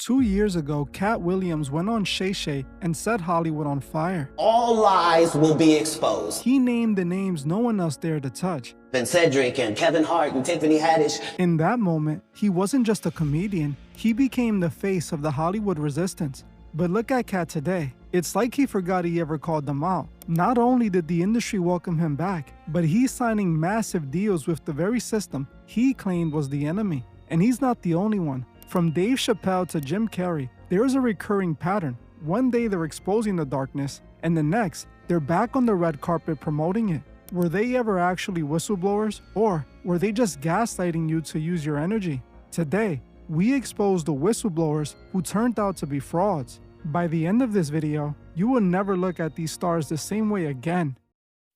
2 years ago, Katt Williams went on Shay Shay and set Hollywood on fire. All lies will be exposed. He named the names no one else dared to touch. And Cedric and Kevin Hart and Tiffany Haddish. In that moment, he wasn't just a comedian, he became the face of the Hollywood resistance. But look at Katt today. It's like he forgot he ever called them out. Not only did the industry welcome him back, but he's signing massive deals with the very system he claimed was the enemy. And he's not the only one. From Dave Chappelle to Jim Carrey, there's a recurring pattern. One day they're exposing the darkness, and the next, they're back on the red carpet promoting it. Were they ever actually whistleblowers, or were they just gaslighting you to use your energy? Today, we expose the whistleblowers who turned out to be frauds. By the end of this video, you will never look at these stars the same way again.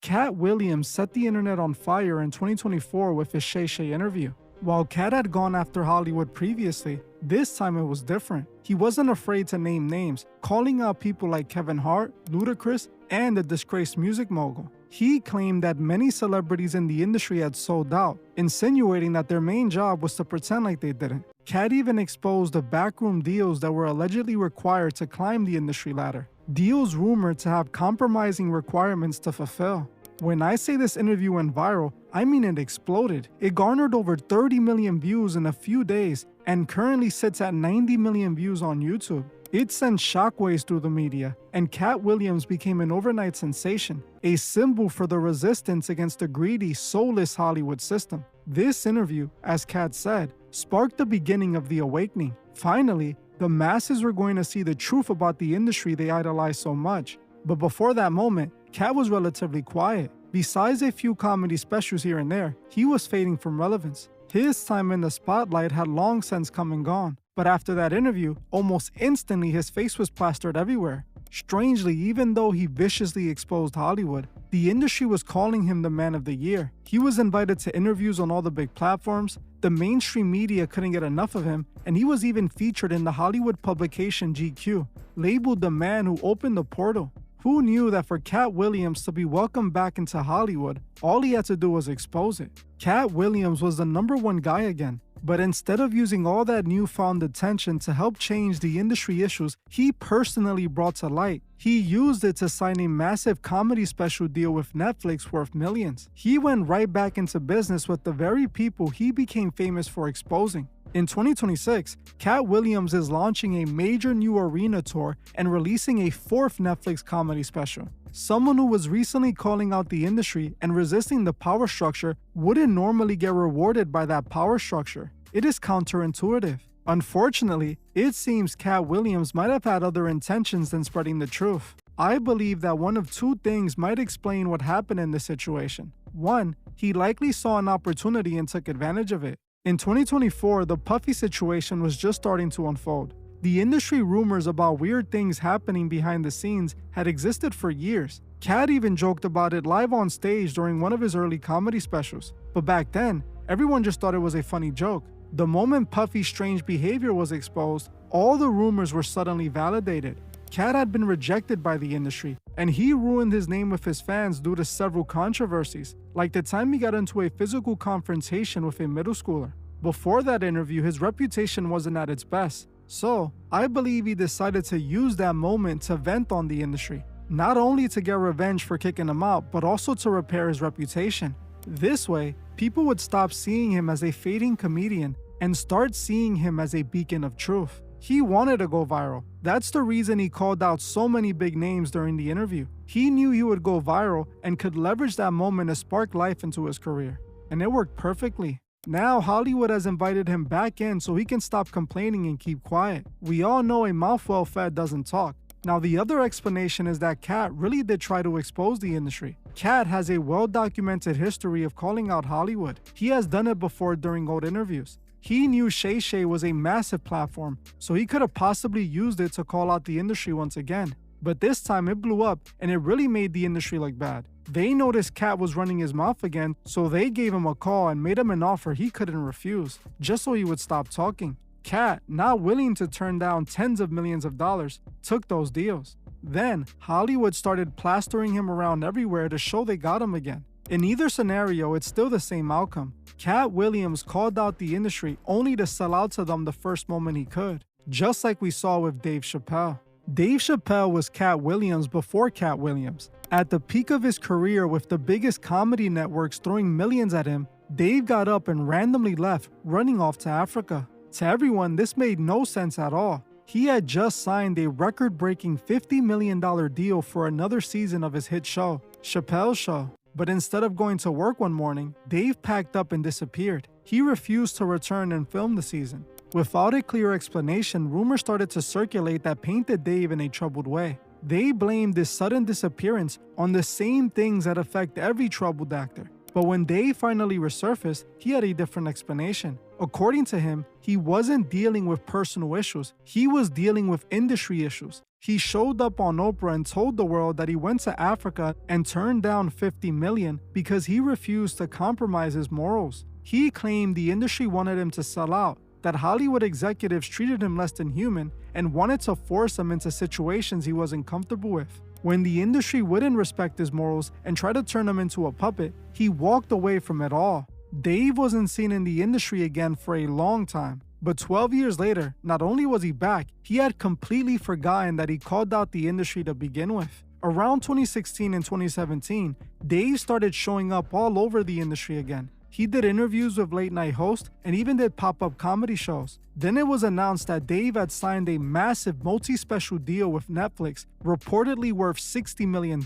Katt Williams set the internet on fire in 2024 with his Shay Shay interview. While Katt had gone after Hollywood previously, this time it was different. He wasn't afraid to name names, calling out people like Kevin Hart, Ludacris, and the disgraced music mogul. He claimed that many celebrities in the industry had sold out, insinuating that their main job was to pretend like they didn't. Katt even exposed the backroom deals that were allegedly required to climb the industry ladder. Deals rumored to have compromising requirements to fulfill. When I say this interview went viral, I mean it exploded. It garnered over 30 million views in a few days and currently sits at 90 million views on YouTube. It sent shockwaves through the media, and Katt Williams became an overnight sensation, a symbol for the resistance against the greedy, soulless Hollywood system. This interview, as Katt said, sparked the beginning of the awakening. Finally, the masses were going to see the truth about the industry they idolized so much. But before that moment, Katt was relatively quiet. Besides a few comedy specials here and there, he was fading from relevance. His time in the spotlight had long since come and gone. But after that interview, almost instantly his face was plastered everywhere. Strangely, even though he viciously exposed Hollywood, the industry was calling him the man of the year. He was invited to interviews on all the big platforms, the mainstream media couldn't get enough of him, and he was even featured in the Hollywood publication GQ, labeled the man who opened the portal. Who knew that for Katt Williams to be welcomed back into Hollywood, all he had to do was expose it? Katt Williams was the #1 guy again. But instead of using all that newfound attention to help change the industry issues he personally brought to light, he used it to sign a massive comedy special deal with Netflix worth millions. He went right back into business with the very people he became famous for exposing. In 2026, Katt Williams is launching a major new arena tour and releasing a 4th Netflix comedy special. Someone who was recently calling out the industry and resisting the power structure wouldn't normally get rewarded by that power structure. It is counterintuitive. Unfortunately, it seems Katt Williams might have had other intentions than spreading the truth. I believe that one of two things might explain what happened in this situation. One, he likely saw an opportunity and took advantage of it. In 2024, the Puffy situation was just starting to unfold. The industry rumors about weird things happening behind the scenes had existed for years. Katt even joked about it live on stage during one of his early comedy specials. But back then, everyone just thought it was a funny joke. The moment Puffy's strange behavior was exposed, all the rumors were suddenly validated. Katt had been rejected by the industry, and he ruined his name with his fans due to several controversies, like the time he got into a physical confrontation with a middle schooler. Before that interview, his reputation wasn't at its best. So, I believe he decided to use that moment to vent on the industry, not only to get revenge for kicking him out, but also to repair his reputation. This way, people would stop seeing him as a fading comedian and start seeing him as a beacon of truth. He wanted to go viral. That's the reason he called out so many big names during the interview. He knew he would go viral and could leverage that moment to spark life into his career. And it worked perfectly. Now Hollywood has invited him back in so he can stop complaining and keep quiet. We all know a mouth well fed doesn't talk. Now the other explanation is that Katt really did try to expose the industry. Katt has a well-documented history of calling out Hollywood. He has done it before during old interviews. He knew Shay Shay was a massive platform, so he could have possibly used it to call out the industry once again. But this time it blew up and it really made the industry look bad. They noticed Katt was running his mouth again, so they gave him a call and made him an offer he couldn't refuse, just so he would stop talking. Katt, not willing to turn down tens of millions of dollars, took those deals. Then, Hollywood started plastering him around everywhere to show they got him again. In either scenario, it's still the same outcome. Katt Williams called out the industry only to sell out to them the first moment he could. just like we saw with Dave Chappelle. Dave Chappelle was Katt Williams before Katt Williams. At the peak of his career with the biggest comedy networks throwing millions at him, Dave got up and randomly left, running off to Africa. To everyone, this made no sense at all. He had just signed a record-breaking $50 million deal for another season of his hit show, Chappelle's Show. But instead of going to work one morning, Dave packed up and disappeared. He refused to return and film the season. Without a clear explanation, rumors started to circulate that painted Dave in a troubled way. They blamed this sudden disappearance on the same things that affect every troubled actor. But when Dave finally resurfaced, he had a different explanation. According to him, he wasn't dealing with personal issues, he was dealing with industry issues. He showed up on Oprah and told the world that he went to Africa and turned down $50 million because he refused to compromise his morals. He claimed the industry wanted him to sell out, that Hollywood executives treated him less than human and wanted to force him into situations he wasn't comfortable with. When the industry wouldn't respect his morals and try to turn him into a puppet, he walked away from it all. Dave wasn't seen in the industry again for a long time. But 12 years later, not only was he back, he had completely forgotten that he called out the industry to begin with. Around 2016 and 2017, Dave started showing up all over the industry again. He did interviews with late-night hosts and even did pop-up comedy shows. Then it was announced that Dave had signed a massive multi-special deal with Netflix, reportedly worth $60 million.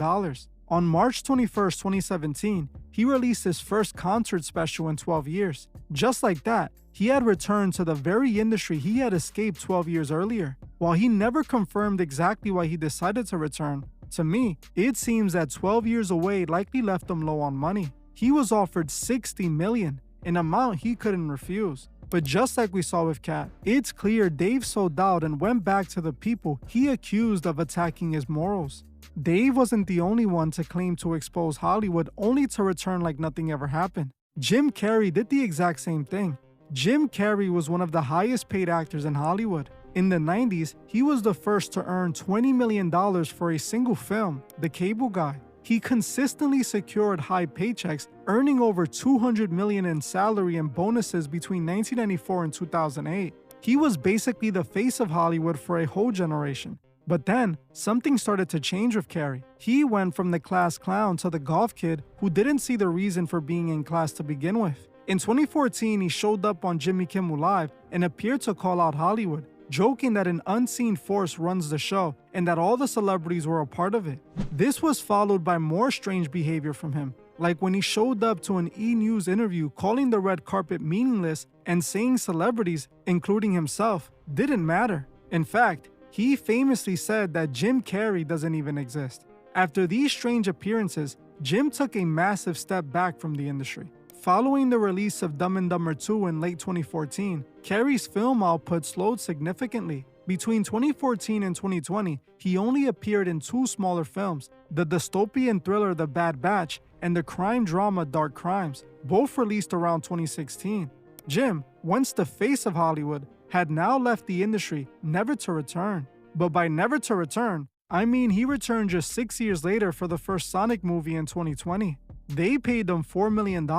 On March 21, 2017, he released his first concert special in 12 years. Just like that, he had returned to the very industry he had escaped 12 years earlier. While he never confirmed exactly why he decided to return, to me, it seems that 12 years away likely left him low on money. He was offered $60 million, an amount he couldn't refuse. But just like we saw with Katt, it's clear Dave sold out and went back to the people he accused of attacking his morals. Dave wasn't the only one to claim to expose Hollywood only to return like nothing ever happened. Jim Carrey did the exact same thing. Jim Carrey was one of the highest paid actors in Hollywood. In the 90s, he was the first to earn $20 million for a single film, The Cable Guy. He consistently secured high paychecks, earning over $200 million in salary and bonuses between 1994 and 2008. He was basically the face of Hollywood for a whole generation. But then, something started to change with Carrey. He went from the class clown to the golf kid who didn't see the reason for being in class to begin with. In 2014, he showed up on Jimmy Kimmel Live and appeared to call out Hollywood, joking that an unseen force runs the show and that all the celebrities were a part of it. This was followed by more strange behavior from him, like when he showed up to an E! News interview calling the red carpet meaningless and saying celebrities, including himself, didn't matter. In fact, he famously said that Jim Carrey doesn't even exist. After these strange appearances, Jim took a massive step back from the industry. Following the release of Dumb and Dumber 2 in late 2014, Carrey's film output slowed significantly. Between 2014 and 2020, he only appeared in two smaller films, the dystopian thriller The Bad Batch and the crime drama Dark Crimes, both released around 2016. Jim, once the face of Hollywood, had now left the industry, never to return. But by never to return, I mean he returned just 6 years later for the first Sonic movie in 2020. They paid him $4 million,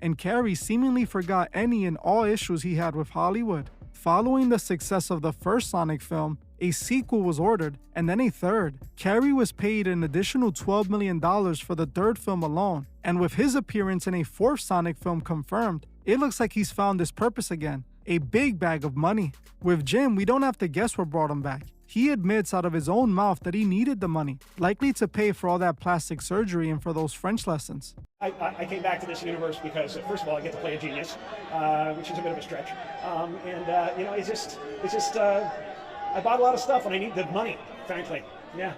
and Carrey seemingly forgot any and all issues he had with Hollywood. Following the success of the first Sonic film, a sequel was ordered, and then a third. Carrey was paid an additional $12 million for the third film alone, and with his appearance in a fourth Sonic film confirmed, it looks like he's found his purpose again, a big bag of money. With Jim, we don't have to guess what brought him back. He admits out of his own mouth that he needed the money, likely to pay for all that plastic surgery and for those French lessons. I came back to this universe because, first of all, I get to play a genius, which is a bit of a stretch. I bought a lot of stuff and I need the money, frankly. Yeah.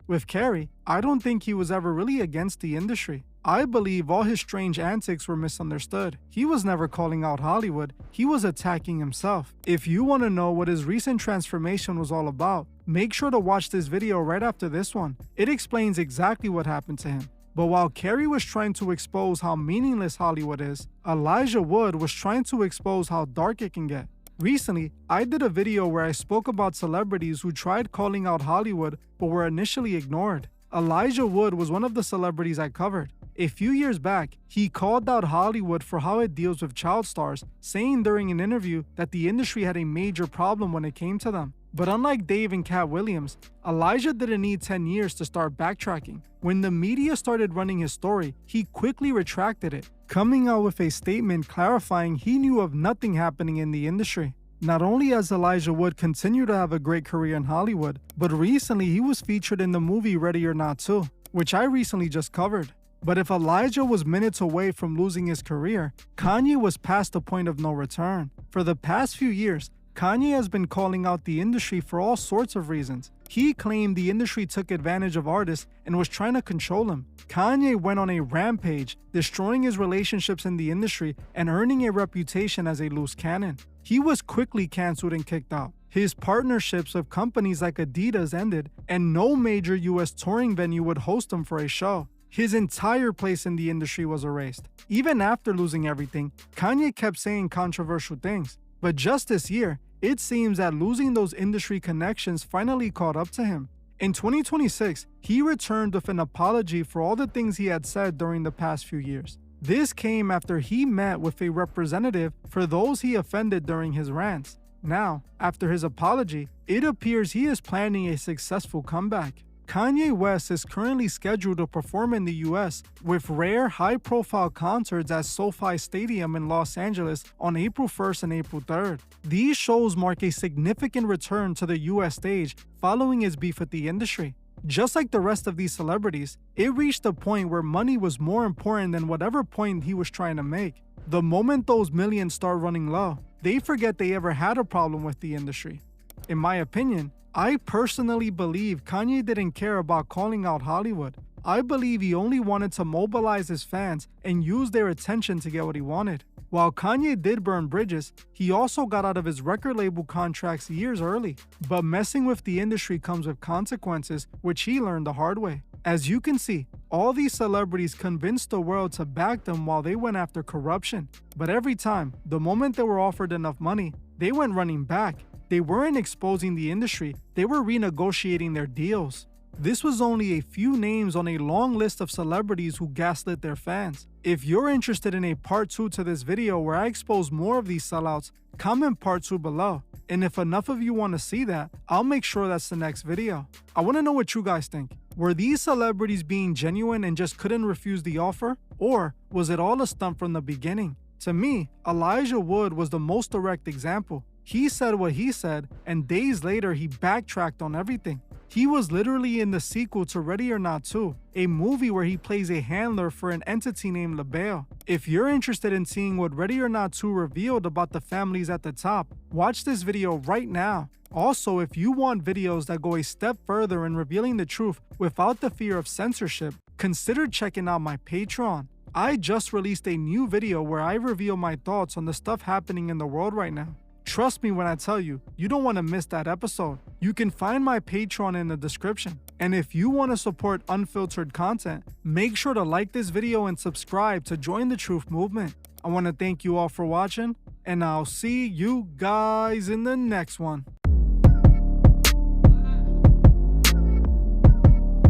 With Carrey, I don't think he was ever really against the industry. I believe all his strange antics were misunderstood. He was never calling out Hollywood, he was attacking himself. If you want to know what his recent transformation was all about, make sure to watch this video right after this one. It explains exactly what happened to him. But while Carrey was trying to expose how meaningless Hollywood is, Elijah Wood was trying to expose how dark it can get. Recently, I did a video where I spoke about celebrities who tried calling out Hollywood but were initially ignored. Elijah Wood was one of the celebrities I covered. A few years back, he called out Hollywood for how it deals with child stars, saying during an interview that the industry had a major problem when it came to them. But unlike Dave and Katt Williams, Elijah didn't need 10 years to start backtracking. When the media started running his story, he quickly retracted it, coming out with a statement clarifying he knew of nothing happening in the industry. Not only has Elijah Wood continued to have a great career in Hollywood, but recently he was featured in the movie Ready or Not 2, which I recently just covered. But if Elijah was minutes away from losing his career, Kanye was past the point of no return. For the past few years, Kanye has been calling out the industry for all sorts of reasons. He claimed the industry took advantage of artists and was trying to control him. Kanye went on a rampage, destroying his relationships in the industry and earning a reputation as a loose cannon. He was quickly canceled and kicked out. His partnerships with companies like Adidas ended, and no major US touring venue would host him for a show. His entire place in the industry was erased. Even after losing everything, Kanye kept saying controversial things. But just this year, it seems that losing those industry connections finally caught up to him. In 2026, he returned with an apology for all the things he had said during the past few years. This came after he met with a representative for those he offended during his rants. Now, after his apology, it appears he is planning a successful comeback. Kanye West is currently scheduled to perform in the US with rare high-profile concerts at SoFi Stadium in Los Angeles on April 1st and April 3rd. These shows mark a significant return to the US stage following his beef with the industry. Just like the rest of these celebrities, it reached a point where money was more important than whatever point he was trying to make. The moment those millions start running low, they forget they ever had a problem with the industry. In my opinion, I personally believe Kanye didn't care about calling out Hollywood. I believe he only wanted to mobilize his fans and use their attention to get what he wanted. While Kanye did burn bridges, he also got out of his record label contracts years early. But messing with the industry comes with consequences, which he learned the hard way. As you can see, all these celebrities convinced the world to back them while they went after corruption. But every time, the moment they were offered enough money, they went running back. They weren't exposing the industry, they were renegotiating their deals. This was only a few names on a long list of celebrities who gaslit their fans. If you're interested in a part 2 to this video where I expose more of these sellouts, comment part 2 below. And if enough of you want to see that, I'll make sure that's the next video. I want to know what you guys think. Were these celebrities being genuine and just couldn't refuse the offer? Or was it all a stunt from the beginning? To me, Elijah Wood was the most direct example. He said what he said, and days later he backtracked on everything. He was literally in the sequel to Ready or Not 2, a movie where he plays a handler for an entity named LaBelle. If you're interested in seeing what Ready or Not 2 revealed about the families at the top, watch this video right now. Also, if you want videos that go a step further in revealing the truth without the fear of censorship, consider checking out my Patreon. I just released a new video where I reveal my thoughts on the stuff happening in the world right now. Trust me when I tell you, you don't want to miss that episode. You can find my Patreon in the description. And if you want to support unfiltered content, make sure to like this video and subscribe to join the truth movement. I want to thank you all for watching, and I'll see you guys in the next one.